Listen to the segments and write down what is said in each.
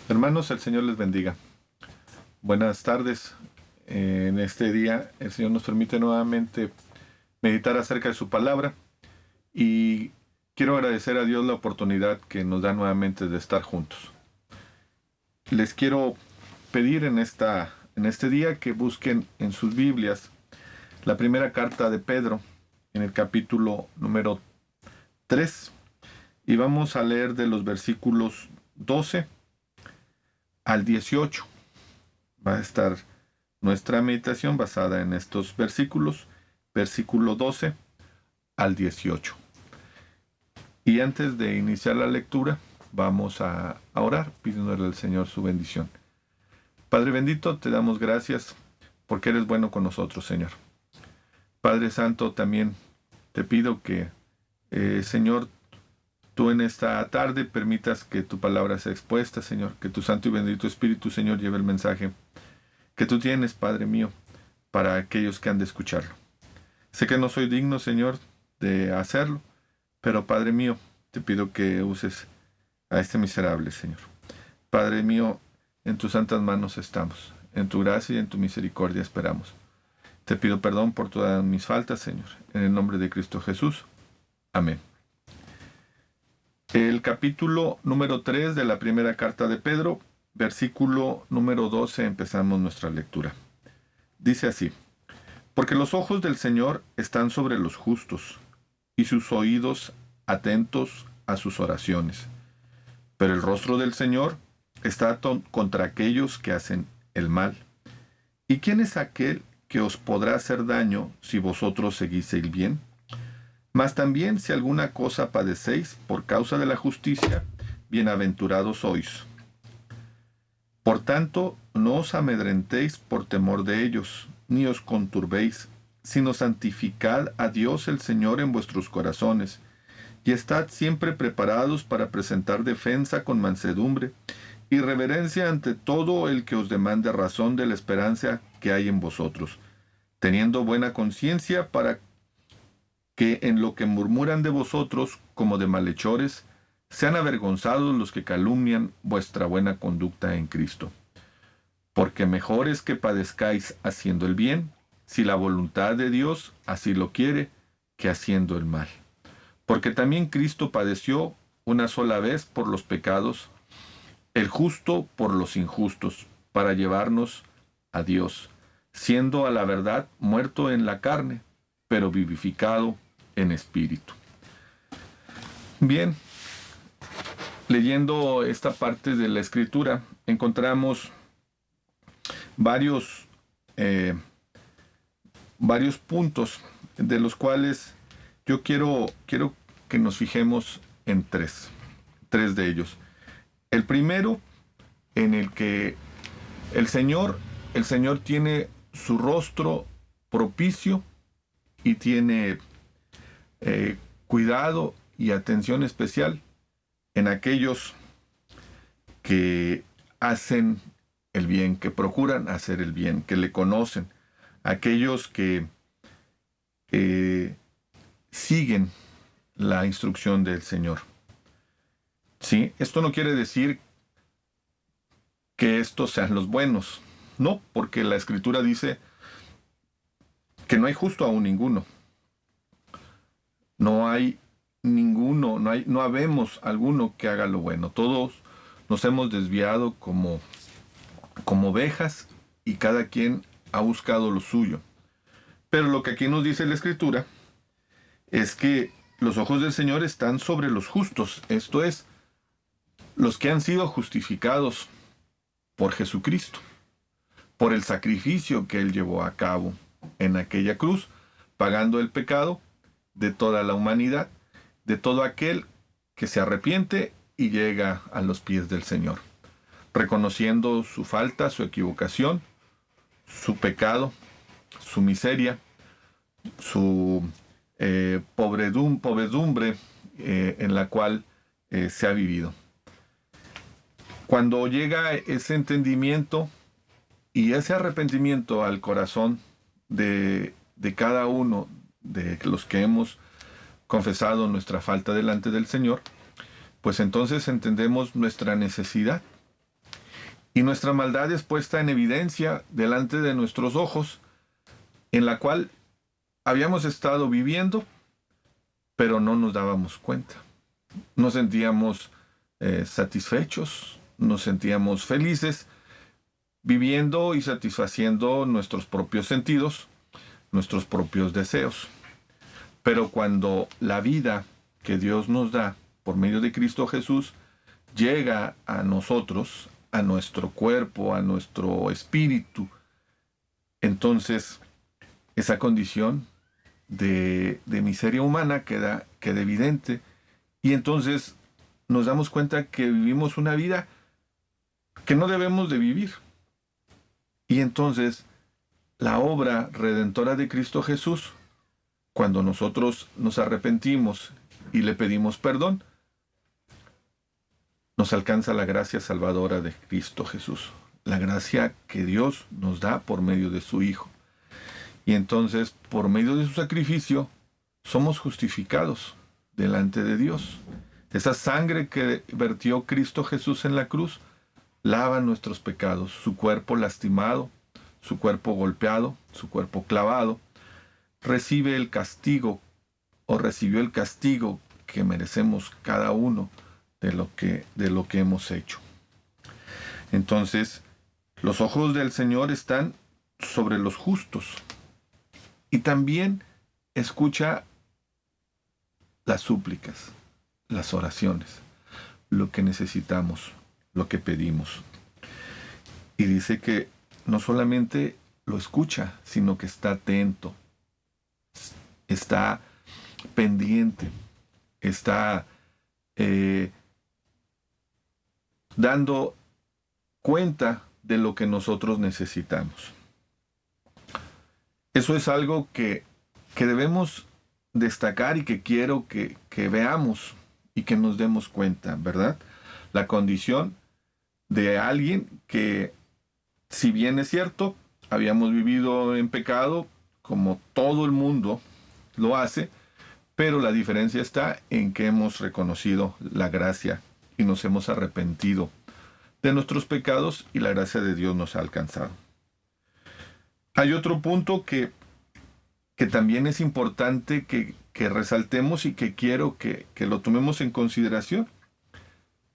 Hermanos, el Señor les bendiga. Buenas tardes. En este día el Señor nos permite nuevamente meditar acerca de su palabra y quiero agradecer a Dios la oportunidad que nos da nuevamente de estar juntos. Les quiero pedir en este día que busquen en sus Biblias la primera carta de Pedro en el capítulo número 3 y vamos a leer de los versículos 12 al 18. Va a estar nuestra meditación basada en estos versículos, versículo 12 al 18. Y antes de iniciar la lectura, vamos a orar pidiéndole al Señor su bendición. Padre bendito, te damos gracias porque eres bueno con nosotros, Señor. Padre Santo, también te pido que, Señor, tú en esta tarde permitas que tu palabra sea expuesta, Señor, que tu Santo y bendito Espíritu, Señor, lleve el mensaje que tú tienes, Padre mío, para aquellos que han de escucharlo. Sé que no soy digno, Señor, de hacerlo, pero Padre mío, te pido que uses a este miserable, Señor. Padre mío, en tus santas manos estamos, en tu gracia y en tu misericordia esperamos. Te pido perdón por todas mis faltas, Señor, en el nombre de Cristo Jesús. Amén. El capítulo número 3 de la primera carta de Pedro, versículo número 12, empezamos nuestra lectura. Dice así: porque los ojos del Señor están sobre los justos, y sus oídos atentos a sus oraciones. Pero el rostro del Señor está contra aquellos que hacen el mal. ¿Y quién es aquel que os podrá hacer daño si vosotros seguís el bien? Mas también si alguna cosa padecéis por causa de la justicia, bienaventurados sois. Por tanto, no os amedrentéis por temor de ellos, ni os conturbéis, sino santificad a Dios el Señor en vuestros corazones, y estad siempre preparados para presentar defensa con mansedumbre y reverencia ante todo el que os demande razón de la esperanza que hay en vosotros, teniendo buena conciencia para que en lo que murmuran de vosotros como de malhechores, sean avergonzados los que calumnian vuestra buena conducta en Cristo. Porque mejor es que padezcáis haciendo el bien, si la voluntad de Dios así lo quiere, que haciendo el mal. Porque también Cristo padeció una sola vez por los pecados, el justo por los injustos, para llevarnos a Dios, siendo a la verdad muerto en la carne, pero vivificado en espíritu. Bien, leyendo esta parte de la Escritura, encontramos varios puntos de los cuales yo quiero que nos fijemos en tres de ellos. El primero, en el que el Señor tiene su rostro propicio y tiene cuidado y atención especial en aquellos que hacen el bien, que procuran hacer el bien, que le conocen, aquellos que siguen la instrucción del Señor. ¿Sí? Esto no quiere decir que estos sean los buenos, no, porque la Escritura dice que no hay justo aún ninguno. No hay ninguno, no habemos alguno que haga lo bueno. Todos nos hemos desviado como ovejas y cada quien ha buscado lo suyo. Pero lo que aquí nos dice la Escritura es que los ojos del Señor están sobre los justos, esto es, los que han sido justificados por Jesucristo, por el sacrificio que Él llevó a cabo en aquella cruz, pagando el pecado de toda la humanidad, de todo aquel que se arrepiente y llega a los pies del Señor, reconociendo su falta, su equivocación, su pecado, su miseria, su pobredumbre en la cual se ha vivido. Cuando llega ese entendimiento y ese arrepentimiento al corazón de cada uno de los que hemos confesado nuestra falta delante del Señor, pues entonces entendemos nuestra necesidad Y nuestra maldad es puesta en evidencia delante de nuestros ojos, en la cual habíamos estado viviendo, pero no nos dábamos cuenta. Nos sentíamos satisfechos, nos sentíamos felices, viviendo y satisfaciendo nuestros propios sentidos, nuestros propios deseos. Pero cuando la vida que Dios nos da por medio de Cristo Jesús llega a nosotros, a nuestro cuerpo, a nuestro espíritu, entonces esa condición de miseria humana queda evidente, y entonces nos damos cuenta que vivimos una vida que no debemos de vivir. Y entonces la obra redentora de Cristo Jesús, cuando nosotros nos arrepentimos y le pedimos perdón, nos alcanza la gracia salvadora de Cristo Jesús, la gracia que Dios nos da por medio de su Hijo. Y entonces, por medio de su sacrificio, somos justificados delante de Dios. Esa sangre que vertió Cristo Jesús en la cruz lava nuestros pecados. Su cuerpo lastimado, su cuerpo golpeado, su cuerpo clavado, recibe el castigo, o recibió el castigo que merecemos cada uno de lo que hemos hecho. Entonces, los ojos del Señor están sobre los justos, y también escucha las súplicas, las oraciones, lo que necesitamos, lo que pedimos. Y dice que no solamente lo escucha, sino que está atento, está pendiente, está dando cuenta de lo que nosotros necesitamos. Eso es algo que debemos destacar y que quiero que veamos y que nos demos cuenta, ¿verdad? La condición de alguien que, si bien es cierto, habíamos vivido en pecado, como todo el mundo lo hace, pero la diferencia está en que hemos reconocido la gracia y nos hemos arrepentido de nuestros pecados, y la gracia de Dios nos ha alcanzado. Hay otro punto que también es importante que resaltemos y que quiero que lo tomemos en consideración.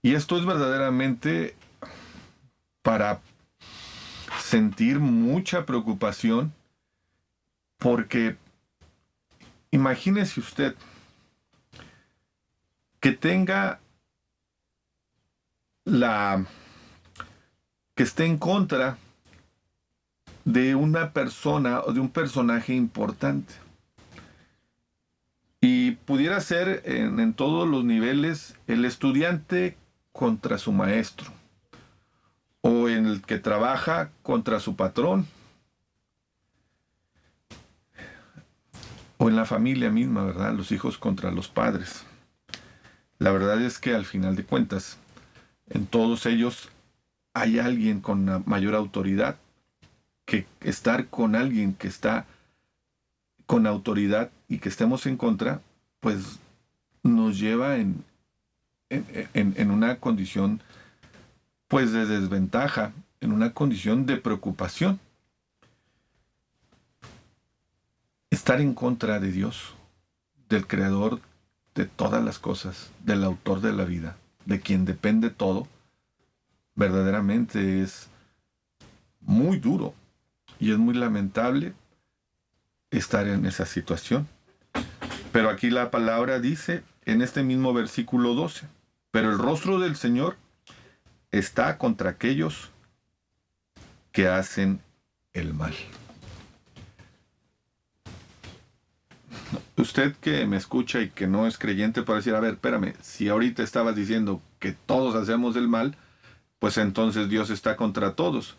Y esto es verdaderamente para sentir mucha preocupación, porque imagínese usted que tenga que esté en contra de una persona o de un personaje importante. Y pudiera ser en todos los niveles, el estudiante contra su maestro, o en el que trabaja contra su patrón, o en la familia misma, ¿verdad? Los hijos contra los padres. La verdad es que al final de cuentas, en todos ellos hay alguien con una mayor autoridad, que estar con alguien que está con autoridad y que estemos en contra, pues nos lleva en una condición pues de desventaja, en una condición de preocupación. Estar en contra de Dios, del creador de todas las cosas, del autor de la vida, de quien depende todo, verdaderamente es muy duro y es muy lamentable estar en esa situación. Pero aquí la palabra dice, en este mismo versículo 12, pero el rostro del Señor está contra aquellos que hacen el mal. Usted que me escucha y que no es creyente puede decir, a ver, espérame, si ahorita estabas diciendo que todos hacemos el mal, pues entonces Dios está contra todos.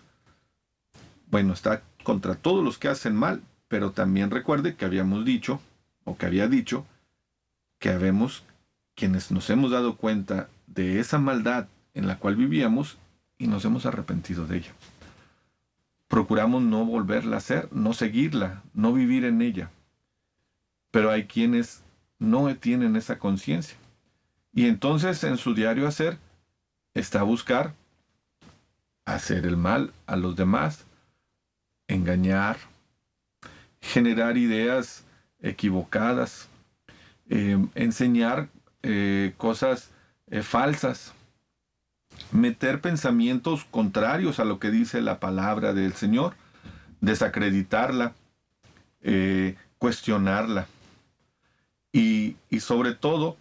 Bueno, está contra todos los que hacen mal, pero también recuerde que habíamos dicho, o que había dicho, que habemos quienes nos hemos dado cuenta de esa maldad en la cual vivíamos y nos hemos arrepentido de ella. Procuramos no volverla a hacer, no seguirla, no vivir en ella. Pero hay quienes no tienen esa conciencia. Y entonces en su diario hacer está buscar hacer el mal a los demás, engañar, generar ideas equivocadas, enseñar cosas falsas, meter pensamientos contrarios a lo que dice la palabra del Señor, desacreditarla, cuestionarla y sobre todo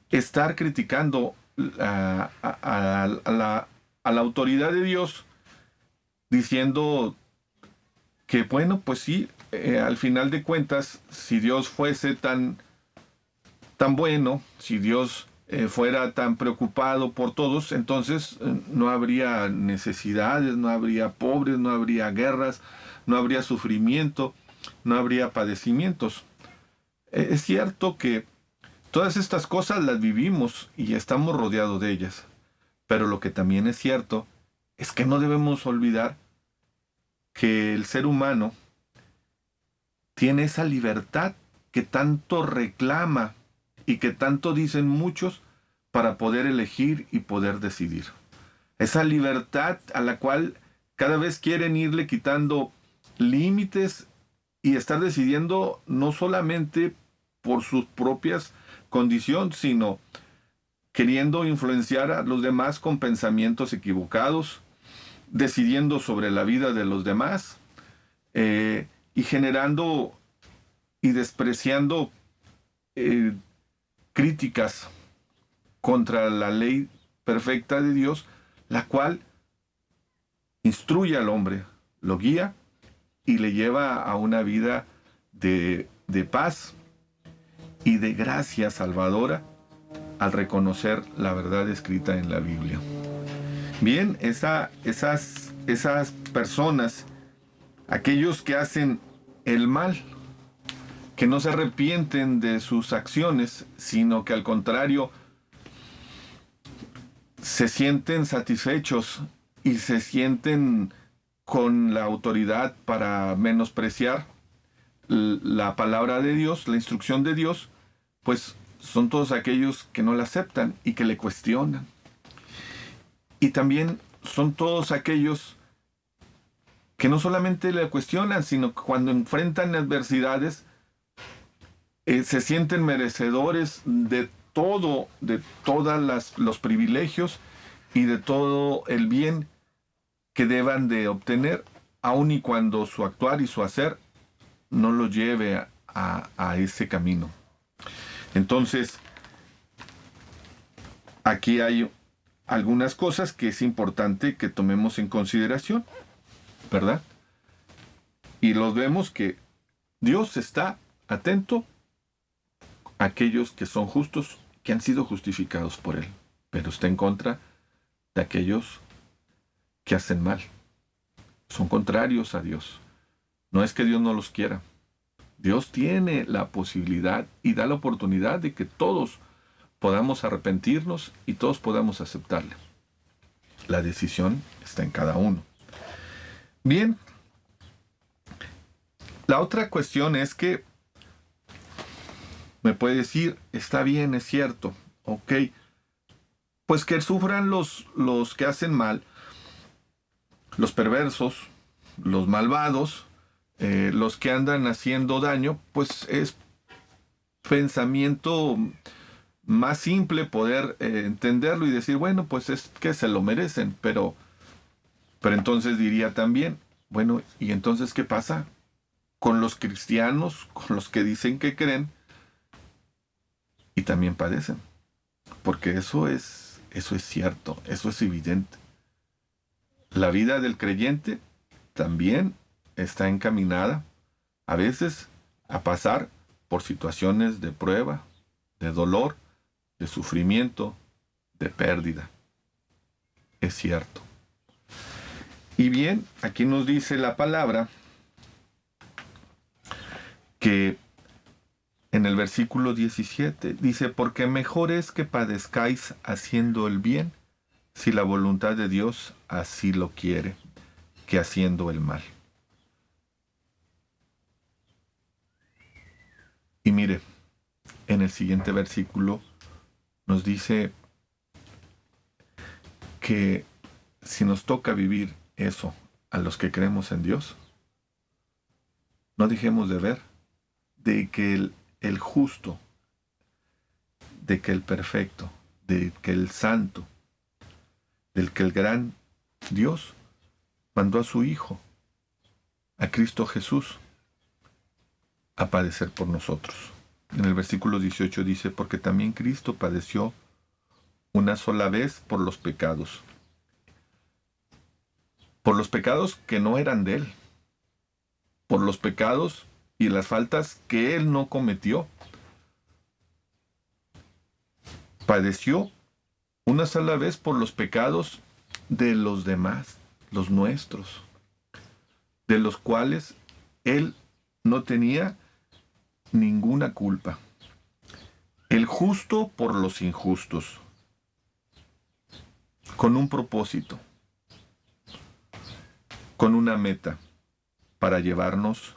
estar criticando a la autoridad de Dios, diciendo que bueno, pues sí, al final de cuentas, si Dios fuese tan bueno, si Dios fuera tan preocupado por todos, entonces no habría necesidades, no habría pobres, no habría guerras, no habría sufrimiento, no habría padecimientos. Es cierto que todas estas cosas las vivimos y estamos rodeados de ellas, pero lo que también es cierto es que no debemos olvidar que el ser humano tiene esa libertad que tanto reclama y que tanto dicen muchos para poder elegir y poder decidir. Esa libertad a la cual cada vez quieren irle quitando límites y estar decidiendo no solamente por sus propias condiciones, sino queriendo influenciar a los demás con pensamientos equivocados, decidiendo sobre la vida de los demás y generando y despreciando eh, críticas contra la ley perfecta de Dios, la cual instruye al hombre, lo guía y le lleva a una vida de paz y de gracia salvadora al reconocer la verdad escrita en la Biblia. Bien, esas personas, aquellos que hacen el mal, que no se arrepienten de sus acciones, sino que al contrario se sienten satisfechos y se sienten con la autoridad para menospreciar la palabra de Dios, la instrucción de Dios, pues son todos aquellos que no la aceptan y que le cuestionan. Y también son todos aquellos que no solamente le cuestionan, sino que cuando enfrentan adversidades, se sienten merecedores de todo, de todos los privilegios y de todo el bien que deban de obtener, aun y cuando su actuar y su hacer no lo lleve a ese camino. Entonces, aquí hay algunas cosas que es importante que tomemos en consideración, ¿verdad? Y los vemos que Dios está atento a aquellos que son justos, que han sido justificados por Él, pero está en contra de aquellos que hacen mal. Son contrarios a Dios. No es que Dios no los quiera. Dios tiene la posibilidad y da la oportunidad de que todos podamos arrepentirnos y todos podamos aceptarle. La decisión está en cada uno. Bien, la otra cuestión es que me puede decir, está bien, es cierto, ok, pues que sufran los que hacen mal, los perversos, los malvados, los que andan haciendo daño, pues es pensamiento más simple poder entenderlo y decir, bueno, pues es que se lo merecen, pero entonces diría también, bueno, ¿y entonces qué pasa con los cristianos, con los que dicen que creen y también padecen? Porque eso es cierto, eso es evidente. La vida del creyente también está encaminada a veces a pasar por situaciones de prueba, de dolor, de sufrimiento, de pérdida. Es cierto. Y bien, aquí nos dice la palabra que en el versículo 17 dice, porque mejor es que padezcáis haciendo el bien, si la voluntad de Dios así lo quiere, que haciendo el mal. Y mire, en el siguiente versículo nos dice que si nos toca vivir eso a los que creemos en Dios, no dejemos de ver de que el justo, de que el perfecto, de que el santo, del que el gran Dios mandó a su Hijo, a Cristo Jesús, a padecer por nosotros. En el versículo 18 dice, porque también Cristo padeció una sola vez por los pecados que no eran de Él, por los pecados y las faltas que Él no cometió. Padeció una sola vez por los pecados de los demás, los nuestros, de los cuales Él no tenía ninguna culpa. El justo por los injustos, con un propósito, con una meta, para llevarnos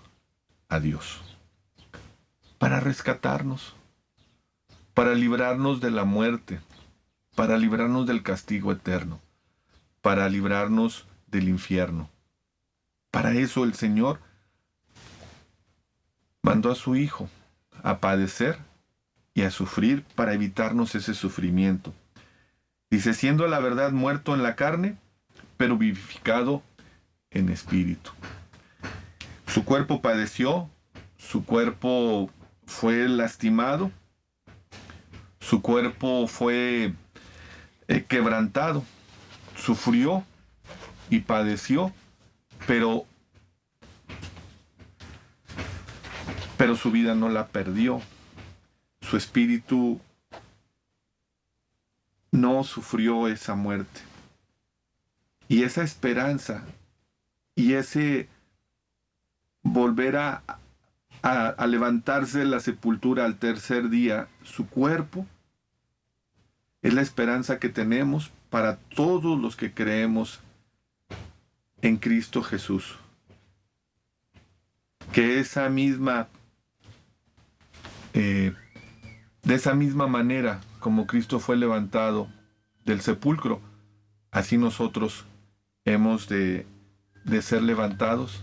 a Dios, para rescatarnos, para librarnos de la muerte, para librarnos del castigo eterno, para librarnos del infierno. Para eso el Señor mandó a su Hijo a padecer y a sufrir para evitarnos ese sufrimiento. Dice, siendo la verdad muerto en la carne, pero vivificado en espíritu. Su cuerpo padeció, su cuerpo fue lastimado, su cuerpo fue quebrantado, sufrió y padeció, pero su vida no la perdió. Su espíritu no sufrió esa muerte. Y esa esperanza y ese volver a levantarse de la sepultura al tercer día, su cuerpo, es la esperanza que tenemos para todos los que creemos en Cristo Jesús. Que esa misma, de esa misma manera como Cristo fue levantado del sepulcro, así nosotros hemos de ser levantados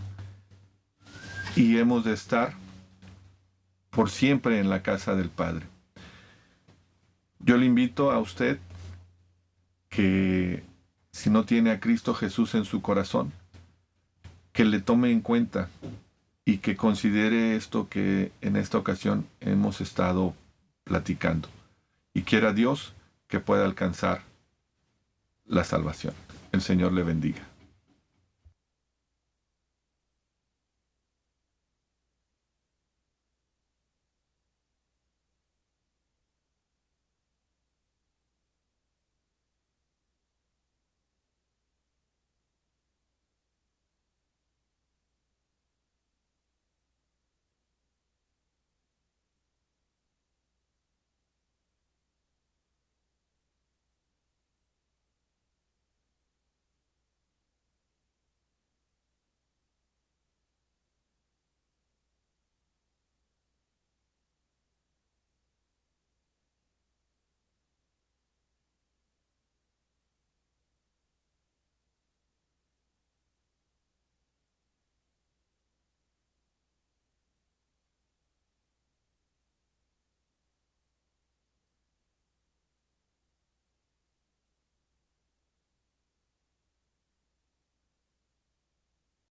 y hemos de estar por siempre en la casa del Padre. Yo le invito a usted que si no tiene a Cristo Jesús en su corazón, que le tome en cuenta y que considere esto que en esta ocasión hemos estado platicando. Y quiera Dios que pueda alcanzar la salvación. El Señor le bendiga.